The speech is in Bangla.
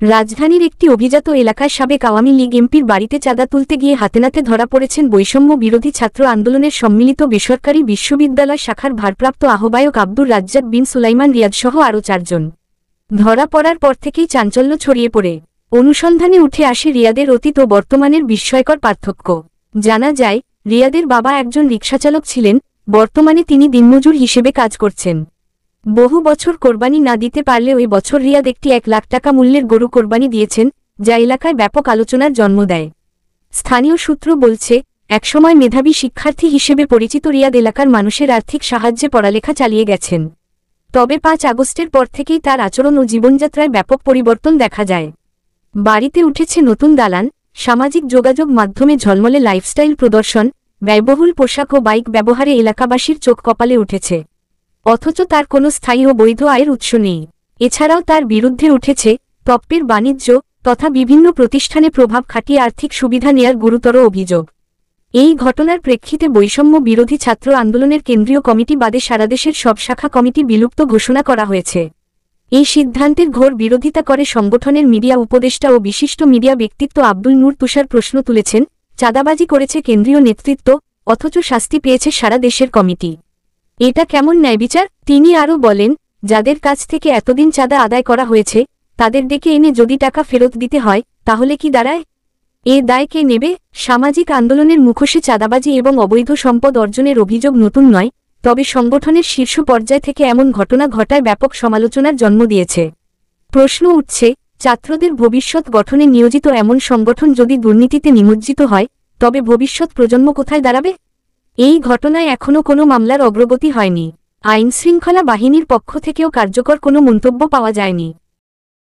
রাজধানীর একটি অভিজাত এলাকায় সাবেক আওয়ামী লীগ এমপির বাড়িতে চাঁদা তুলতে গিয়ে হাতেনাতে ধরা পড়েছেন বৈষম্য বিরোধী ছাত্র আন্দোলনের সম্মিলিত বেসরকারি বিশ্ববিদ্যালয় শাখার ভারপ্রাপ্ত আহ্বায়ক আব্দুর রাজ্জাক বিন সুলাইমান রিয়াদসহ আরও 4 জন। ধরা পড়ার পর থেকেই চাঞ্চল্য ছড়িয়ে পড়ে অনুসন্ধানে উঠে আসে রিয়াদের অতীত ও বর্তমানের বিস্ময়কর পার্থক্য। জানা যায়, রিয়াদের বাবা একজন রিকশাচালক ছিলেন, বর্তমানে তিনি দিনমজুর হিসেবে কাজ করছেন। বহু বছর কোরবানি না দিতে পারলেও এ বছর রিয়াদ একটি 1 লাখ টাকা মূল্যের গরু কোরবানি দিয়েছেন, যা এলাকায় ব্যাপক আলোচনার জন্ম দেয়। স্থানীয় সূত্র বলছে, একসময় মেধাবী শিক্ষার্থী হিসেবে পরিচিত রিয়াদ এলাকার মানুষের আর্থিক সাহায্যে পড়ালেখা চালিয়ে গেছেন। তবে 5 আগস্টের পর থেকেই তার আচরণ ও জীবনযাত্রায় ব্যাপক পরিবর্তন দেখা যায়। বাড়িতে উঠেছে নতুন দালান, সামাজিক যোগাযোগ মাধ্যমে ঝলমলে লাইফস্টাইল প্রদর্শন, ব্যয়বহুল পোশাক ও বাইক ব্যবহারে এলাকাবাসীর চোখ কপালে উঠেছে। অথচ তার কোনো স্থায়ী ও বৈধ আয়ের উৎস নেই। এছাড়াও তার বিরুদ্ধে উঠেছে তপ্পের বাণিজ্য তথা বিভিন্ন প্রতিষ্ঠানে প্রভাব খাটিয়ে আর্থিক সুবিধা নেয়ার গুরুতর অভিযোগ। এই ঘটনার প্রেক্ষিতে বৈষম্য বিরোধী ছাত্র আন্দোলনের কেন্দ্রীয় কমিটি বাদে সারাদেশের সব শাখা কমিটি বিলুপ্ত ঘোষণা করা হয়েছে। এই সিদ্ধান্তের ঘোর বিরোধিতা করে সংগঠনের মিডিয়া উপদেষ্টা ও বিশিষ্ট মিডিয়া ব্যক্তিত্ব আব্দুল নূর তুষার প্রশ্ন তুলেছেন, চাঁদাবাজি করেছে কেন্দ্রীয় নেতৃত্ব, অথচ শাস্তি পেয়েছে সারা দেশের কমিটি। এটা কেমন ন্যায়বিচার? তিনি আরও বলেন, যাদের কাছ থেকে এতদিন চাঁদা আদায় করা হয়েছে, তাদের ডেকে এনে যদি টাকা ফেরত দিতে হয়, তাহলে কি দাঁড়ায়? এ দায় কে নেবে? সামাজিক আন্দোলনের মুখোশে চাঁদাবাজি এবং অবৈধ সম্পদ অর্জনের অভিযোগ নতুন নয়, তবে সংগঠনের শীর্ষ পর্যায় থেকে এমন ঘটনা ঘটায় ব্যাপক সমালোচনার জন্ম দিয়েছে। প্রশ্ন উঠছে, ছাত্রদের ভবিষ্যৎ গঠনে নিয়োজিত এমন সংগঠন যদি দুর্নীতিতে নিমজ্জিত হয়, তবে ভবিষ্যৎ প্রজন্ম কোথায় দাঁড়াবে? এই ঘটনায় এখনও কোনো মামলার অগ্রগতি হয়নি। আইনশৃঙ্খলা বাহিনীর পক্ষ থেকেও কার্যকর কোনো মন্তব্য পাওয়া যায়নি।